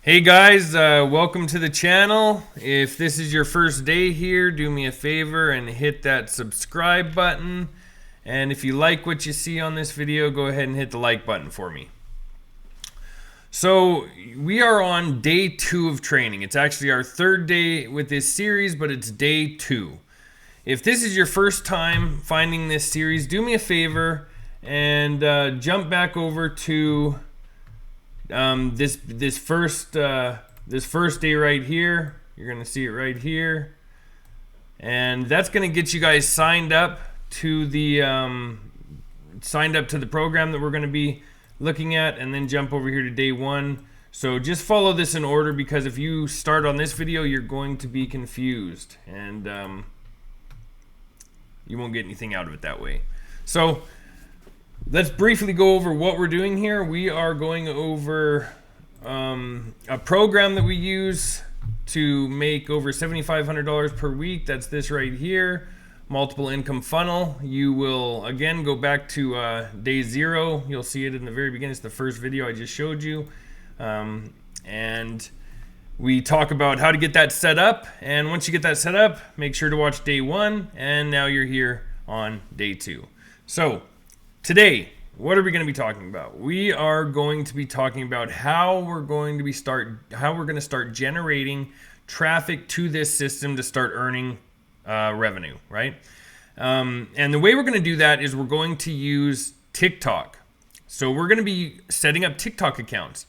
Hey guys, welcome to the channel. If this is your first day here, do me a favor and hit that subscribe button. And if you like what you see on this video, go ahead and hit the like button for me. So we are on day 2 of training. It's actually our 3rd day with this series, but it's day 2. If this is your first time finding this series, do me a favor and jump back over to this first day right here. You're gonna see it right here, and that's gonna get you guys signed up to the program that we're gonna be looking at, and then jump over here to day 1. So just follow this in order, because if you start on this video, you're going to be confused, and you won't get anything out of it that way. So let's briefly go over what we're doing here. We are going over a program that we use to make over $7,500 per week. That's this right here, multiple income funnel. You will again go back to day 0. You'll see it in the very beginning. It's the first video I just showed you, and we talk about how to get that set up. And once you get that set up, make sure to watch day 1, and now you're here on day 2. So today, what are we going to be talking about? We are going to be talking about how we're going to start generating traffic to this system to start earning revenue, right? And the way we're going to do that is we're going to use TikTok. So we're going to be setting up TikTok accounts.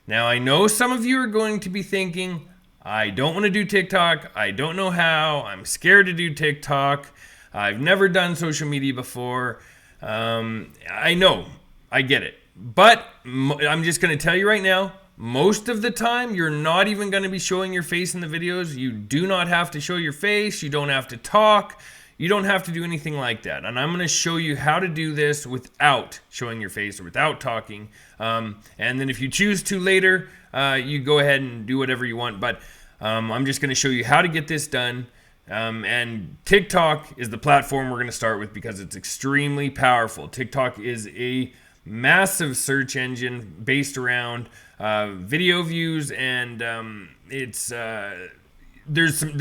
Now, I know some of you are going to be thinking, I don't want to do TikTok. I don't know how. I'm scared to do TikTok. I've never done social media before. I know, I get it, but I'm just going to tell you right now, most of the time, you're not even going to be showing your face in the videos. You do not have to show your face. You don't have to talk. You don't have to do anything like that. And I'm going to show you how to do this without showing your face or without talking. And then if you choose to later, you go ahead and do whatever you want. But I'm just going to show you how to get this done. And TikTok is the platform we're going to start with because it's extremely powerful. TikTok is a massive search engine based around video views, and the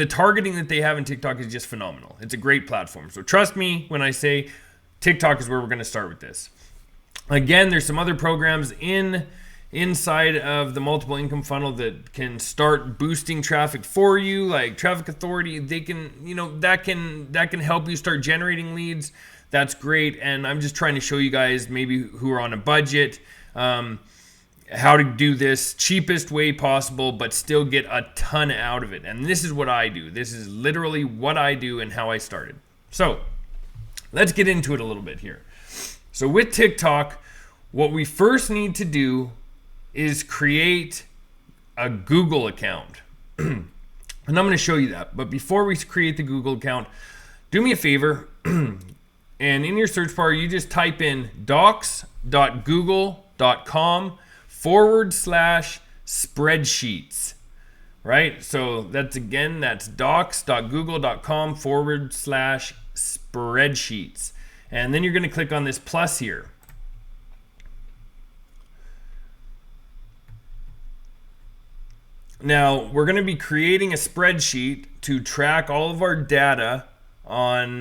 targeting that they have in TikTok is just phenomenal. It's a great platform. So trust me when I say TikTok is where we're going to start with this. Again, there's some other programs inside of the multiple income funnel that can start boosting traffic for you, like Traffic Authority. They can, that can help you start generating leads. That's great. And I'm just trying to show you guys, maybe who are on a budget, how to do this cheapest way possible, but still get a ton out of it. And this is what I do. This is literally what I do and how I started. So let's get into it a little bit here. So with TikTok, what we first need to do is create a Google account. And I'm going to show you that. But before we create the Google account, do me a favor, and in your search bar, you just type in docs.google.com/spreadsheets, right? So that's docs.google.com/spreadsheets. And then you're going to click on this plus here. Now, we're going to be creating a spreadsheet to track all of our data on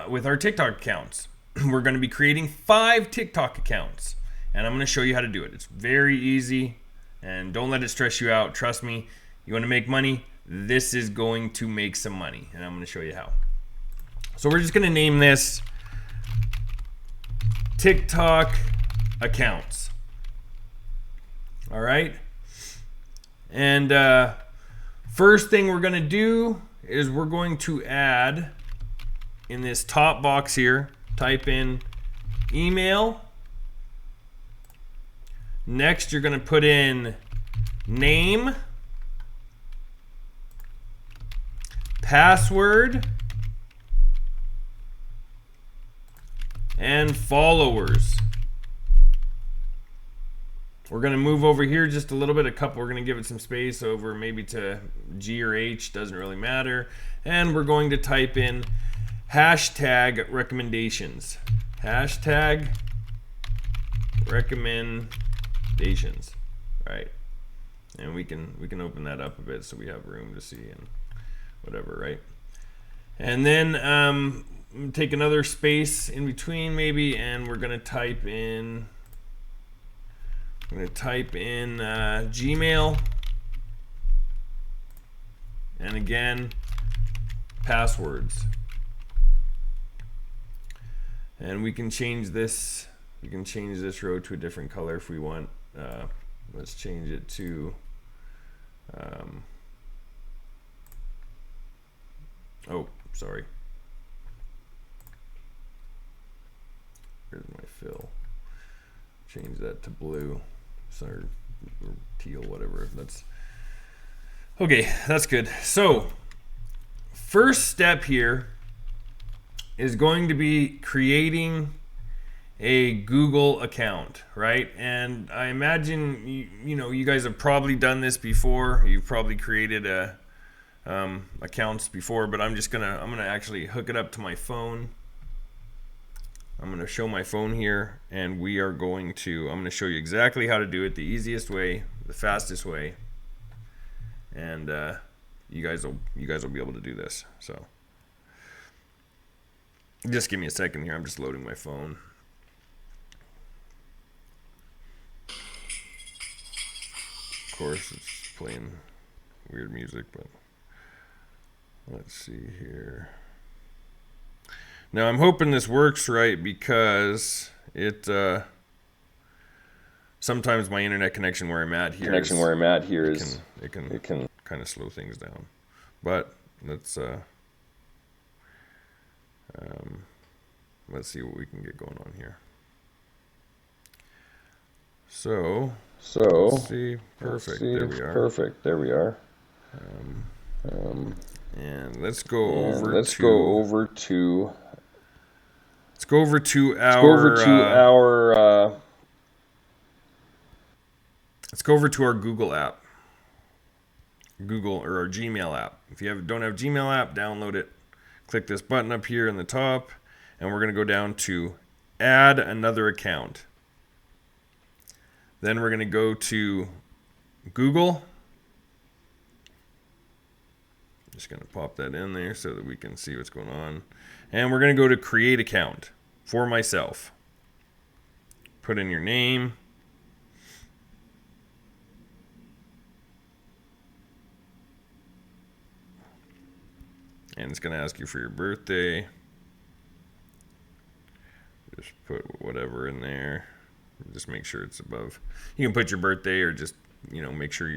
with our TikTok accounts. We're going to be creating 5 TikTok accounts, and I'm going to show you how to do it. It's very easy, and don't let it stress you out. Trust me, you want to make money, this is going to make some money, and I'm going to show you how. So we're just going to name this TikTok accounts. All right. And first thing we're going to do is we're going to add, in this top box here, type in email. Next, you're going to put in name, password, and followers. We're going to move over here just a little bit, we're going to give it some space over maybe to G or H, doesn't really matter. And we're going to type in hashtag recommendations. Hashtag recommendations. Right. And we can open that up a bit so we have room to see and whatever, right? And then take another space in between maybe, and we're gonna type in Gmail, and again passwords. And we can change this. We can change this row to a different color if we want. Let's change it to oh, sorry. Here's my fill. Change that to blue, or teal, whatever. That's okay. That's good. So, first step here is going to be creating a Google account, right? And I imagine you guys have probably done this before. You've probably created accounts before, but I'm gonna actually hook it up to my phone. I'm gonna show my phone here, and I'm gonna show you exactly how to do it, the easiest way, the fastest way, and you guys will be able to do this. So just give me a second here. I'm just loading my phone. Of course, it's playing weird music, but let's see here. Now I'm hoping this works right, because it sometimes my internet connection where I'm at here it can kind of slow things down. But let's see what we can get going on here. So let's see. Perfect. There we are. Perfect. There we are. And let's go over to our Google app. Google or our Gmail app. If you don't have Gmail app, download it. Click this button up here in the top, and we're going to go down to add another account. Then we're going to go to Google. Just going to pop that in there so that we can see what's going on. And we're going to go to create account for myself. Put in your name. And it's going to ask you for your birthday. Just put whatever in there. Just make sure it's above. You can put your birthday, or just make sure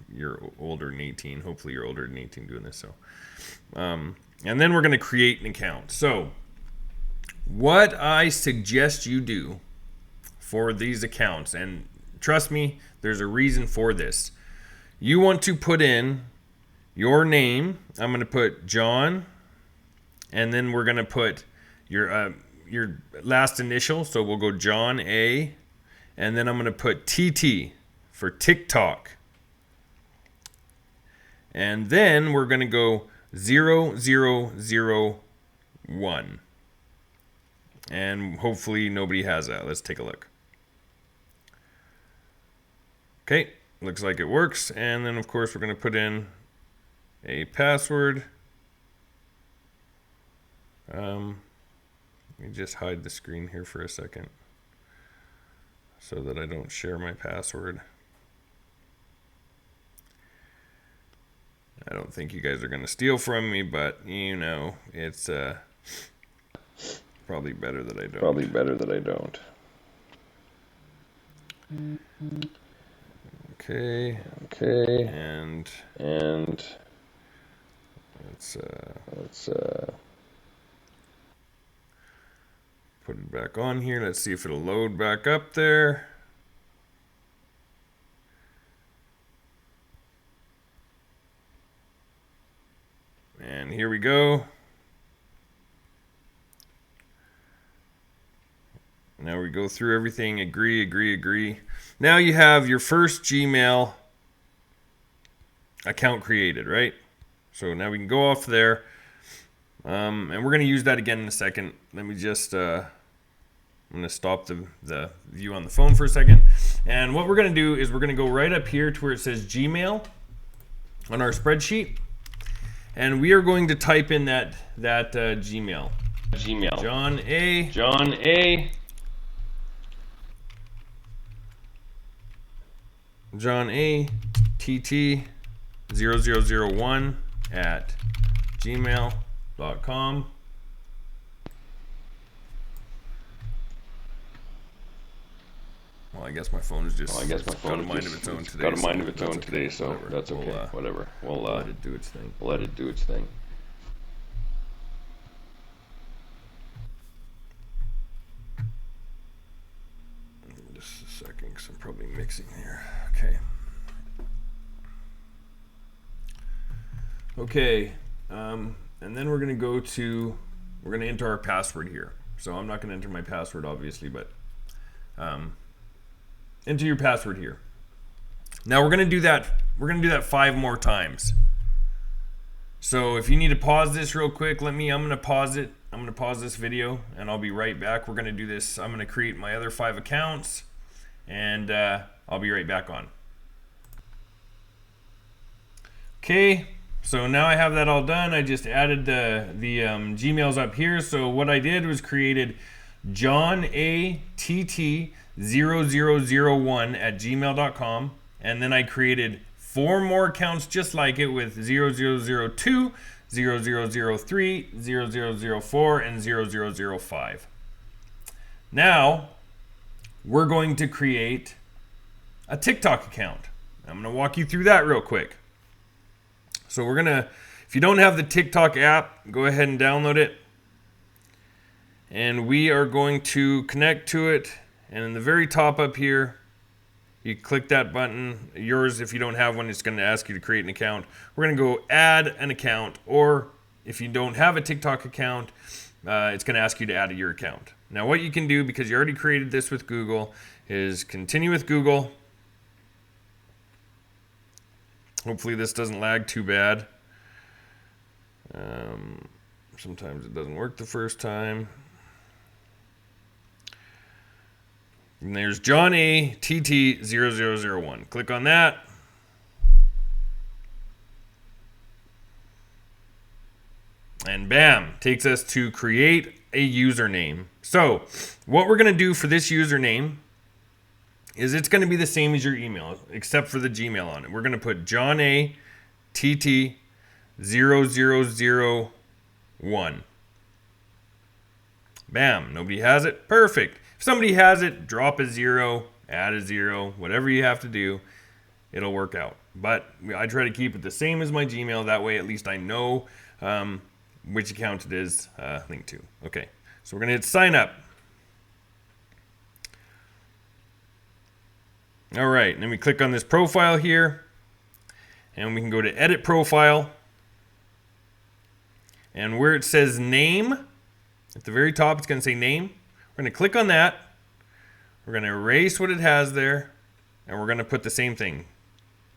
you're older than 18. Hopefully you're older than 18 doing this. So, and then we're going to create an account. So, what I suggest you do for these accounts, and trust me, there's a reason for this. You want to put in your name. I'm going to put John, and then we're going to put your last initial. So we'll go John A, and then I'm going to put TT for TikTok. And then we're going to go 0001. And hopefully nobody has that. Let's take a look. Okay, looks like it works. And then of course we're going to put in a password. Let me just hide the screen here for a second so that I don't share my password. I don't think you guys are going to steal from me, but it's probably better that I don't. Okay. And let's put it back on here. Let's see if it'll load back up there. And here we go. Now we go through everything. Agree. Now you have your first Gmail account created, right? So now we can go off there. And we're going to use that again in a second. Let me just, I'm going to stop the view on the phone for a second. And what we're going to do is we're going to go right up here to where it says Gmail on our spreadsheet. And we are going to type in that Gmail. John A TT 0001 at gmail.com. Well, I guess my phone is just got a mind of its own today. So that's okay. Whatever. We'll let it do its thing. Let it do its thing. Just a second, because I'm probably mixing here. Okay. Okay. And then we're going to enter our password here. So I'm not going to enter my password, obviously, but enter your password here. Now we're going to do that. We're going to do that 5 more times. So if you need to pause this real quick, I'm going to pause it. I'm going to pause this video and I'll be right back. We're going to do this. I'm going to create my other 5 accounts and I'll be right back on. Okay. So now I have that all done. I just added the Gmails up here. So what I did was created John A TT 0001 at gmail.com, and then I created 4 more accounts just like it with 0002, 0003, 0004, and 0005. Now we're going to create a TikTok account. I'm going to walk you through that real quick. So we're gonna, if you don't have the TikTok app, go ahead and download it. And we are going to connect to it. And in the very top up here, you click that button. Yours, if you don't have one, it's gonna ask you to create an account. We're gonna go add an account, or if you don't have a TikTok account, it's gonna ask you to add your account. Now what you can do, because you already created this with Google, is continue with Google. Hopefully this doesn't lag too bad. Sometimes it doesn't work the first time. And there's John A TT 0001. Click on that. And bam, takes us to create a username. So what we're going to do for this username is it's going to be the same as your email, except for the Gmail on it. We're going to put John A TT 0001. Bam, nobody has it. Perfect. If somebody has it, drop a 0, add a 0, whatever you have to do, it'll work out. But I try to keep it the same as my Gmail. That way, at least I know which account it is linked to. Okay, so we're going to hit sign up. All right, and then we click on this profile here, and we can go to edit profile. And where it says name, at the very top, it's going to say name. We're going to click on that. We're going to erase what it has there, and we're going to put the same thing.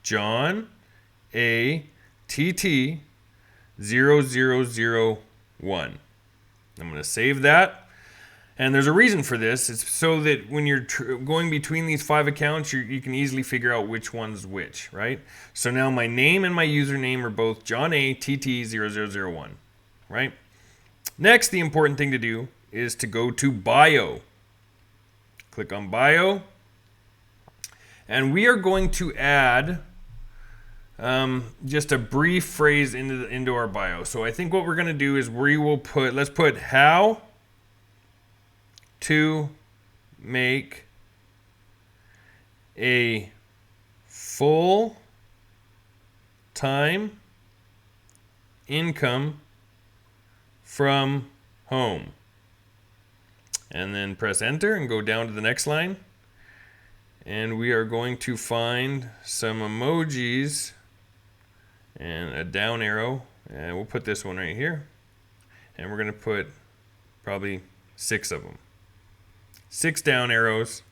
John A TT 0001. I'm going to save that. And there's a reason for this. It's so that when you're going between these 5 accounts, you can easily figure out which one's which, right? So now my name and my username are both John A TT 0001, right? Next, the important thing to do is to go to bio. Click on bio. And we are going to add just a brief phrase into our bio. So I think what we're going to do is we will put, let's put how to make a full-time income from home. And then press enter and go down to the next line. And we are going to find some emojis and a down arrow. And we'll put this one right here. And we're going to put probably 6 of them. 6 down arrows.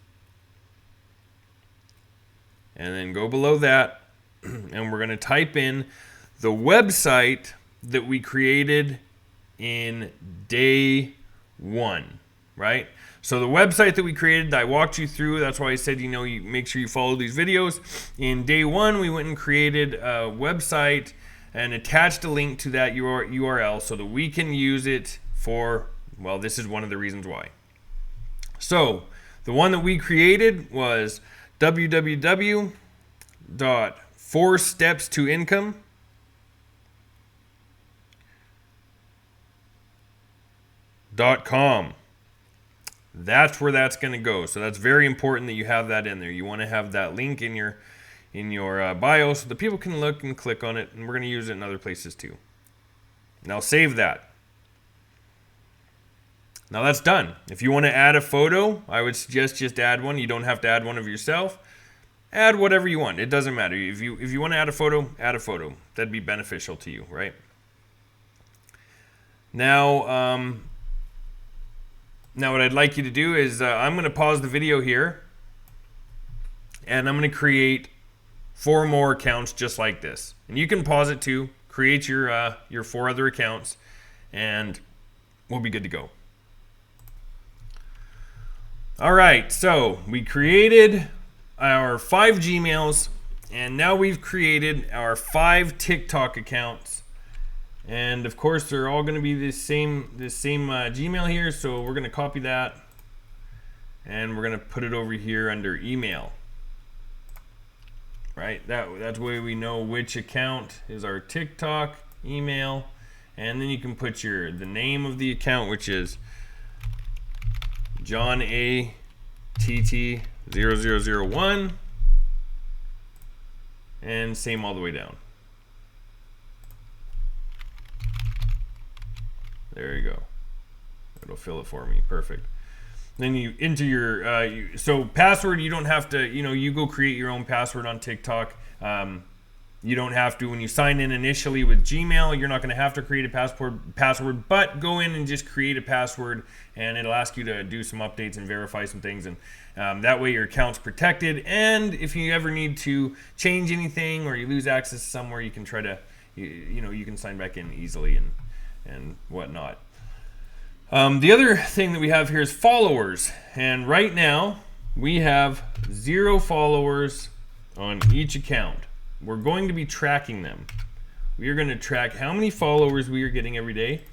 And then go below that. And we're going to type in the website that we created in day 1. Right? So the website that we created, I walked you through. That's why I said, you make sure you follow these videos. In day one, we went and created a website and attached a link to that URL so that we can use it for, well, this is one of the reasons why. So the one that we created was www.4stepstoincome.com. That's where that's going to go. So that's very important that you have that in there. You want to have that link in your bio so that people can look and click on it, and we're going to use it in other places too. Now save that. Now that's done. If you want to add a photo, I would suggest just add one. You don't have to add one of yourself. Add whatever you want. It doesn't matter. If you want to add a photo, add a photo. That'd be beneficial to you, right? Now what I'd like you to do is I'm going to pause the video here, and I'm going to create 4 more accounts just like this. And you can pause it too. Create your 4 other accounts, and we'll be good to go. All right, so we created our 5 Gmails, and now we've created our 5 TikTok accounts. And of course, they're all going to be the same Gmail here. So we're going to copy that, and we're going to put it over here under email. Right? That's the way we know which account is our TikTok email, and then you can put the name of the account, which is John A. TT 0001, and same all the way down. There you go. It'll fill it for me. Perfect. Then you enter your so password. You don't have to. You go create your own password on TikTok. You don't have to. When you sign in initially with Gmail, you're not going to have to create a password, but go in and just create a password, and it'll ask you to do some updates and verify some things, and that way your account's protected. And if you ever need to change anything or you lose access somewhere, you can try to, you can sign back in easily and whatnot. The other thing that we have here is followers, and right now we have 0 followers on each account. We're going to be tracking them. We are going to track how many followers we are getting every day.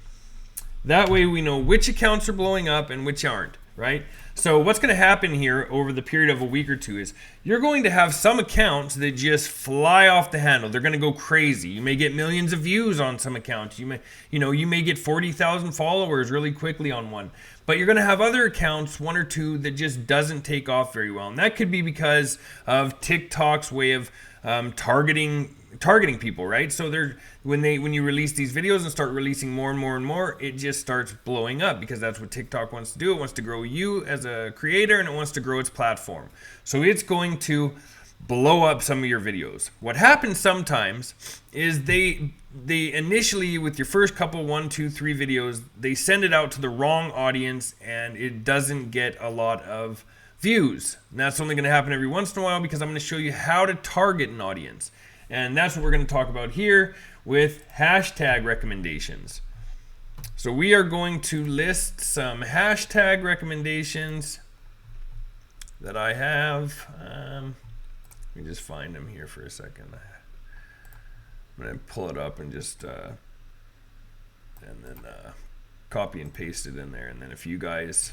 That way we know which accounts are blowing up and which aren't, right? So what's going to happen here over the period of a week or two is you're going to have some accounts that just fly off the handle. They're going to go crazy. You may get millions of views on some accounts. You may get 40,000 followers really quickly on one. But you're going to have other accounts, 1 or 2, that just doesn't take off very well. And that could be because of TikTok's way of targeting people, right? So when you release these videos and start releasing more and more and more, it just starts blowing up because that's what TikTok wants to do. It wants to grow you as a creator, and it wants to grow its platform. So it's going to blow up some of your videos. What happens sometimes is they initially, with your first couple 1, 2, 3 videos, they send it out to the wrong audience, and it doesn't get a lot of views. And that's only going to happen every once in a while because I'm going to show you how to target an audience. And that's what we're going to talk about here with hashtag recommendations. So we are going to list some hashtag recommendations that I have. Let me just find them here for a second. I'm going to pull it up and just copy and paste it in there. And then if you guys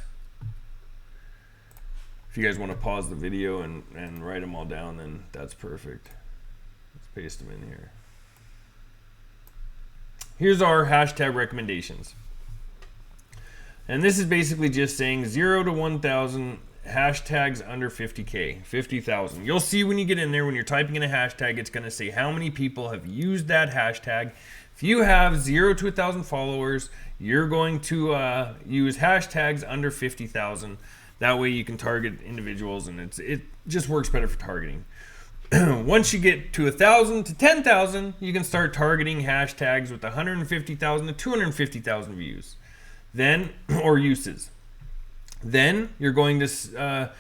want to pause the video and write them all down, then that's perfect. Let's paste them in here. Here's our hashtag recommendations. And this is basically just saying 0 to 1,000 hashtags under 50K, 50,000. You'll see when you get in there, when you're typing in a hashtag, it's going to say how many people have used that hashtag. If you have 0 to 1,000 followers, you're going to use hashtags under 50,000. That way you can target individuals, and it just works better for targeting. Once you get to 1,000 to 10,000, you can start targeting hashtags with 150,000 to 250,000 views, then or uses. Then you're going to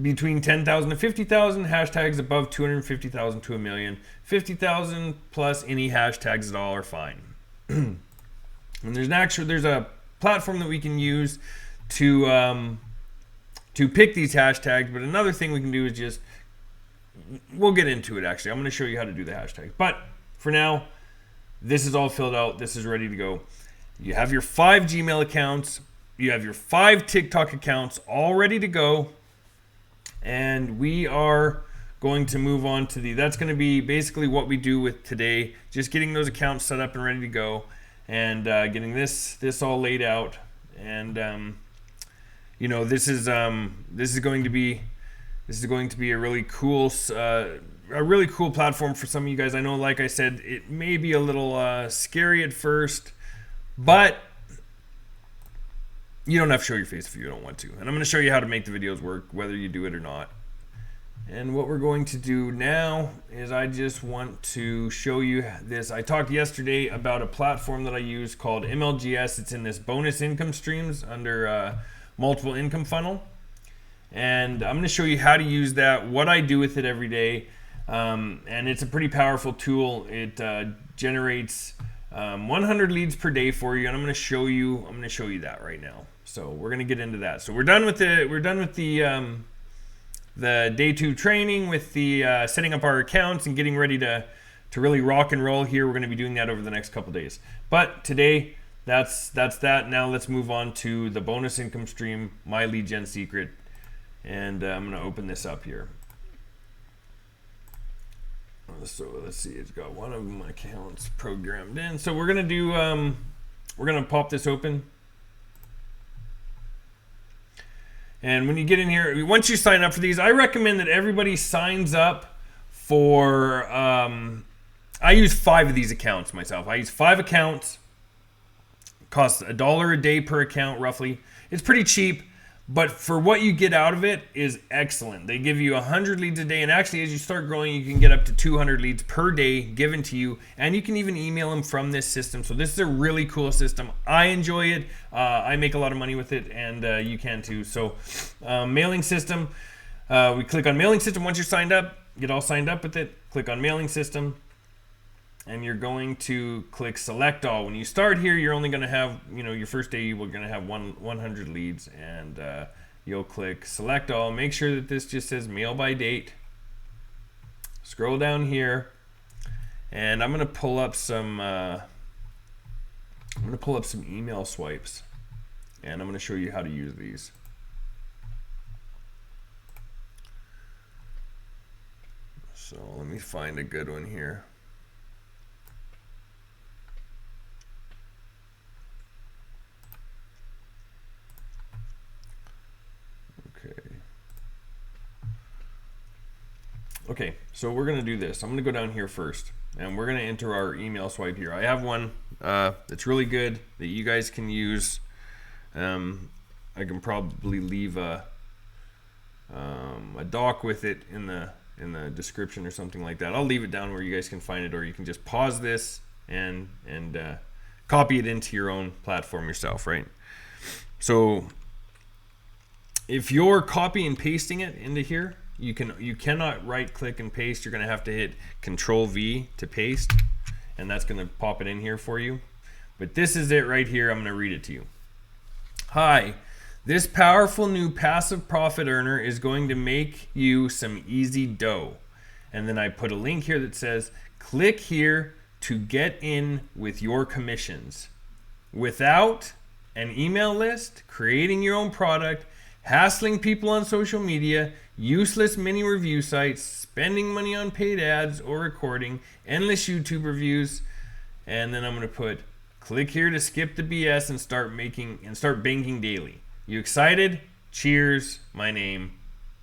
between 10,000 to 50,000 hashtags above 250,000 to 1 million. 50,000 plus any hashtags at all are fine. And there's a platform that we can use to to pick these hashtags. But another thing we can do is just, we'll get into it actually. I'm going to show you how to do the hashtags. But for now, this is all filled out. This is ready to go. You have your 5 Gmail accounts. You have your 5 TikTok accounts all ready to go. And we are going to move on to that's going to be basically what we do with today. Just getting those accounts set up and ready to go, and getting this all laid out. And this is going to be a really cool platform for some of you guys. I know, like I said, it may be a little scary at first, but you don't have to show your face if you don't want to. And I'm going to show you how to make the videos work, whether you do it or not. And what we're going to do now is I just want to show you this. I talked yesterday about a platform that I use called MLGS. It's in this bonus income streams under multiple income funnel. And I'm going to show you how to use that, what I do with it every day. And it's a pretty powerful tool. It generates 100 leads per day for you, and I'm going to show you that right now. So we're going to get into that. So we're done with the day 2 training, with the setting up our accounts and getting ready to really rock and roll here. We're going to be doing that over the next couple days. But today, that's that. Now let's move on to the bonus income stream, my lead gen secret. And I'm going to open this up here. So let's see, it's got one of my accounts programmed in. So we're going to do, we're going to pop this open. And when you get in here, once you sign up for these, I recommend that everybody signs up for, I use 5 of these accounts myself. I use 5 accounts. It costs $1 a day per account, roughly. It's pretty cheap, but for what you get out of it is excellent. They give you 100 leads a day, and actually as you start growing, you can get up to 200 leads per day given to you, and you can even email them from this system. So this is a really cool system. I enjoy it. I make a lot of money with it, and you can too. So mailing system, we click on mailing system. Once you're signed up, get all signed up with it, click on mailing system, and you're going to click select all. When you start here, you're only going to have, your first day you're going to have 100 leads, and you'll click select all. Make sure that this just says mail by date. Scroll down here, and I'm going to pull up some email swipes, and I'm going to show you how to use these. So let me find a good one here. Okay, so we're going to do this. I'm going to go down here first, and we're going to enter our email swipe here. I have one that's really good that you guys can use. I can probably leave a doc with it in the description or something like that. I'll leave it down where you guys can find it, or you can just pause this and copy it into your own platform yourself, right? So if you're copy and pasting it into here, you cannot right click and paste. You're going to have to hit Control V to paste, and that's going to pop it in here for you. But this is it right here. I'm going to read it to you. Hi, this powerful new passive profit earner is going to make you some easy dough. And then I put a link here that says, click here to get in with your commissions. Without an email list, creating your own product, hassling people on social media, useless mini review sites, spending money on paid ads or recording, endless YouTube reviews, and then I'm going to put click here to skip the BS and start banking daily. You excited? Cheers, my name.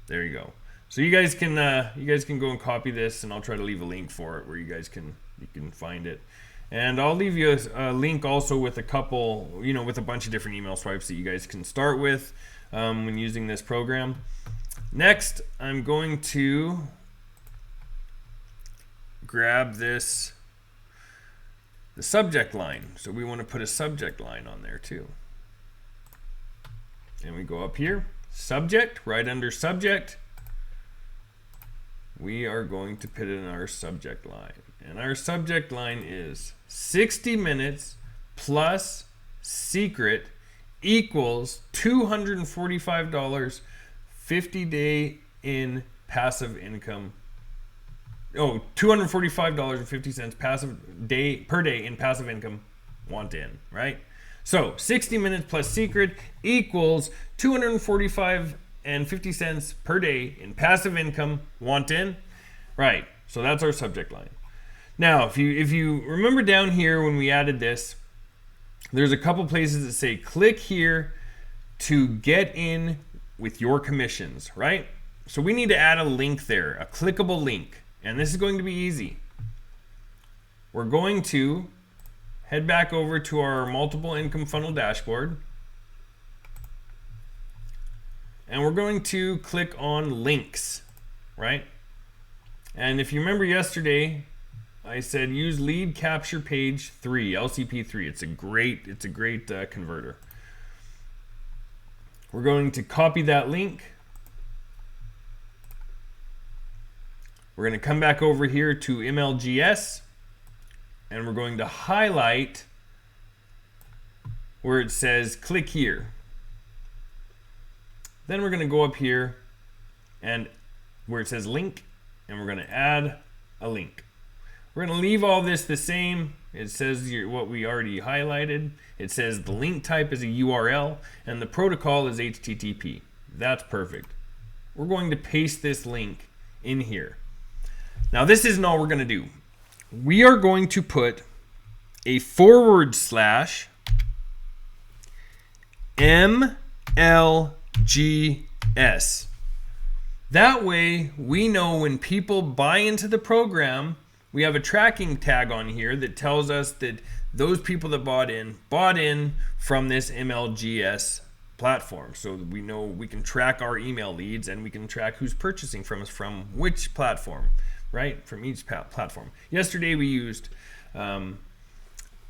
There you go. So you guys can go and copy this, and I'll try to leave a link for it where you can find it. And I'll leave you a link also with a couple, with a bunch of different email swipes that you guys can start with when using this program. Next, I'm going to grab the subject line. So we want to put a subject line on there too. And we go up here, subject, right under subject. We are going to put in our subject line. And our subject line is 60 minutes plus secret equals $245 50-day in passive income. Oh, $245.50 per day in passive income want in, right? So 60 minutes plus secret equals $245.50 per day in passive income want in, right? So that's our subject line. Now, if you remember down here when we added this, there's a couple places that say click here to get in with your commissions, right? So we need to add a link there, a clickable link. And this is going to be easy. We're going to head back over to our multiple income funnel dashboard. And we're going to click on links, right? And if you remember yesterday, I said use lead capture page 3, LCP3. It's a great converter. We're going to copy that link. We're going to come back over here to MLGS, and we're going to highlight where it says click here. Then we're going to go up here and where it says link, and we're going to add a link. We're going to leave all this the same. It says what we already highlighted. It says the link type is a URL and the protocol is HTTP. That's perfect. We're going to paste this link in here. Now this isn't all we're going to do. We are going to put a /MLGS. That way we know when people buy into the program, we have a tracking tag on here that tells us that those people that bought in from this MLGS platform. So that we know we can track our email leads and we can track who's purchasing from us from which platform. Right, from each platform. Yesterday we used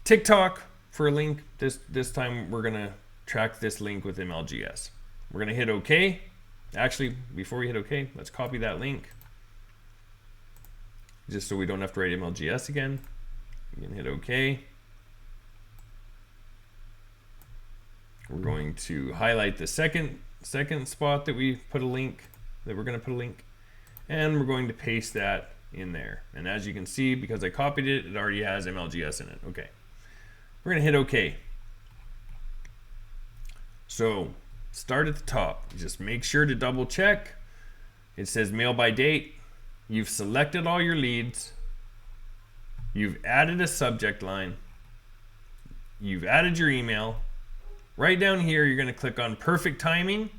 TikTok for a link. This time we're gonna track this link with MLGS. We're gonna hit OK. Actually, before we hit OK, let's copy that link, just so we don't have to write MLGS again. We can hit OK. We're going to highlight the second spot that we put a link, that we're gonna put a link. And we're going to paste that in there. And as you can see, because I copied it, it already has MLGS in it. Okay. We're going to hit OK. So start at the top. Just make sure to double check. It says mail by date. You've selected all your leads. You've added a subject line. You've added your email. Right down here, you're going to click on perfect timing.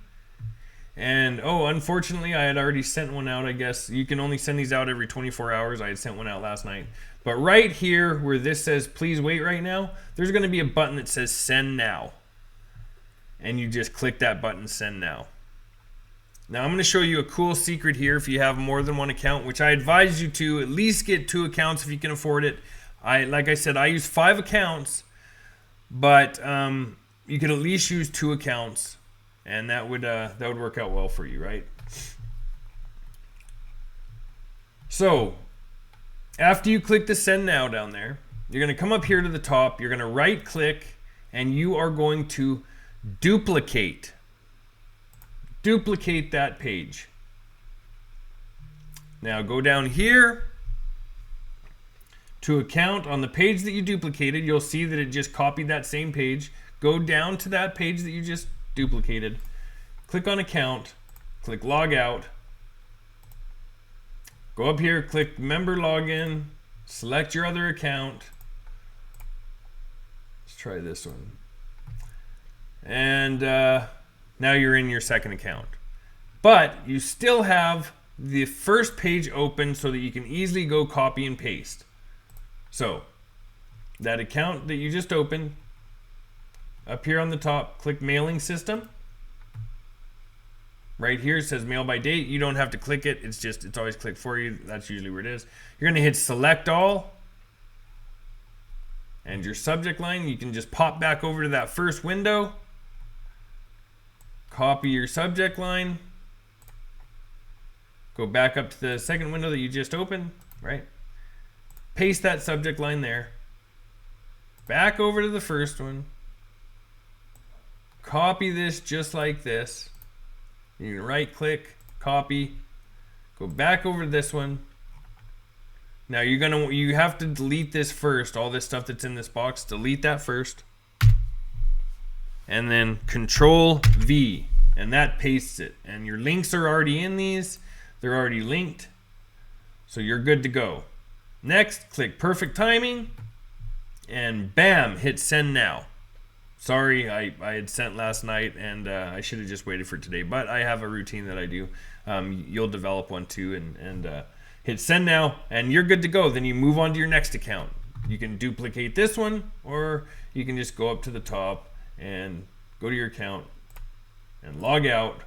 And unfortunately I had already sent one out. I guess you can only send these out every 24 hours. I had sent one out last night. But right here where this says please wait right now, there's going to be a button that says send now. And you just click that button, send now. Now I'm going to show you a cool secret here if you have more than one account, which I advise you to at least get 2 accounts if you can afford it. Like I said, I use 5 accounts, but you could at least use 2 accounts. And that would work out well for you, right? So after you click the send now down there, you're going to come up here to the top. You're going to right click and you are going to duplicate that page. Now go down here to account. On the page that you duplicated, you'll see that it just copied that same page. Go down to that page that you just duplicated, click on account, click log out, go up here, click member login, select your other account. Let's try this one. And now you're in your second account. But you still have the first page open so that you can easily go copy and paste. So that account that you just opened, up here on the top, click mailing system. Right here it says mail by date. You don't have to click it. It's always clicked for you. That's usually where it is. You're going to hit select all. And your subject line, you can just pop back over to that first window. Copy your subject line. Go back up to the second window that you just opened, right? Paste that subject line there. Back over to the first one. Copy this just like this. You're gonna right click, copy, go back over to this one. Now you have to delete this first, all this stuff that's in this box, delete that first. And then Control V, and that pastes it. And your links are already in these, they're already linked. So you're good to go. Next, click perfect timing, and bam, hit send now. Sorry, I had sent last night, and I should have just waited for today, but I have a routine that I do. You'll develop one too, and hit send now, and you're good to go. Then you move on to your next account. You can duplicate this one, or you can just go up to the top and go to your account and log out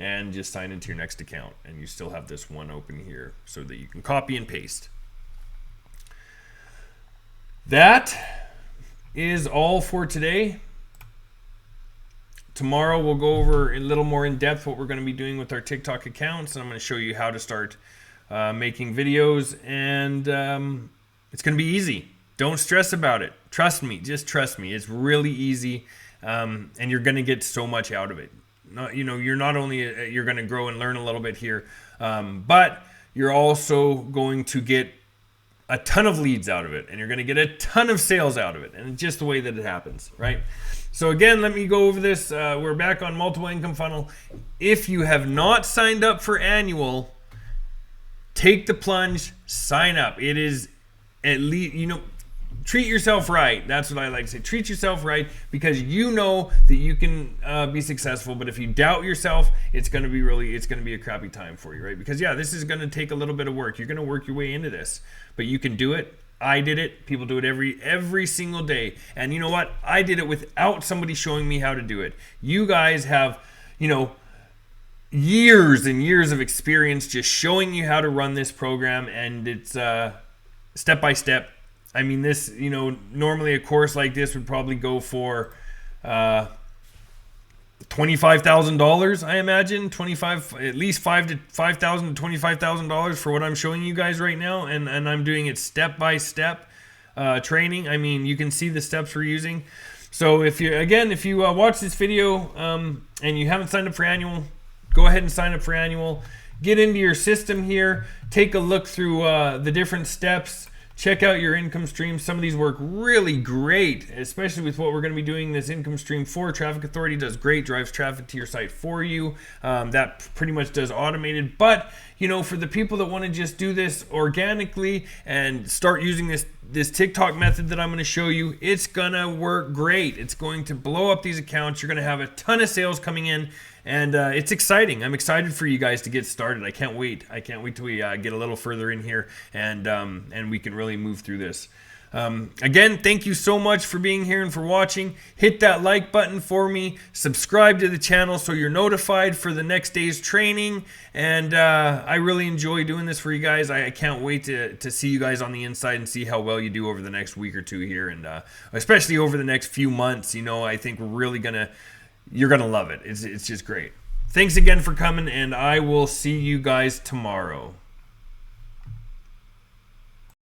and just sign into your next account, and you still have this one open here so that you can copy and paste. That is all for today. Tomorrow we'll go over a little more in depth what we're going to be doing with our TikTok accounts, and I'm going to show you how to start making videos, and it's going to be easy. Don't stress about it. Trust me, just trust me. It's really easy, and you're going to get so much out of it. You're not only you're going to grow and learn a little bit here, but you're also going to get a ton of leads out of it, and you're going to get a ton of sales out of it, and it's just the way that it happens, right? So again, let me go over this. We're back on multiple income funnel. If you have not signed up for annual, take the plunge, sign up. It is at least, treat yourself right. That's what I like to say. Treat yourself right, because you know that you can be successful. But if you doubt yourself, it's going to be a crappy time for you, right? Because this is going to take a little bit of work. You're going to work your way into this, but you can do it. I did it. People do it every single day. And you know what? I did it without somebody showing me how to do it. You guys have, years and years of experience just showing you how to run this program, and it's step by step. I mean, this, normally a course like this would probably go for $25,000, I imagine. At least $5,000 to $25,000 for what I'm showing you guys right now, and I'm doing it step by step training. I mean, you can see the steps we're using. So if you watch this video and you haven't signed up for annual, go ahead and sign up for annual. Get into your system here. Take a look through the different steps. Check out your income streams. Some of these work really great, especially with what we're going to be doing this income stream for. Traffic Authority does great, drives traffic to your site for you. That pretty much does automated. But, for the people that want to just do this organically and start using this TikTok method that I'm going to show you, it's going to work great. It's going to blow up these accounts. You're going to have a ton of sales coming in. And it's exciting. I'm excited for you guys to get started. I can't wait. Till we get a little further in here and we can really move through this. Again, thank you so much for being here and for watching. Hit that like button for me. Subscribe to the channel so you're notified for the next day's training. And I really enjoy doing this for you guys. I can't wait to see you guys on the inside and see how well you do over the next week or two here. And especially over the next few months, I think we're really you're going to love it. It's just great. Thanks again for coming, and I will see you guys tomorrow.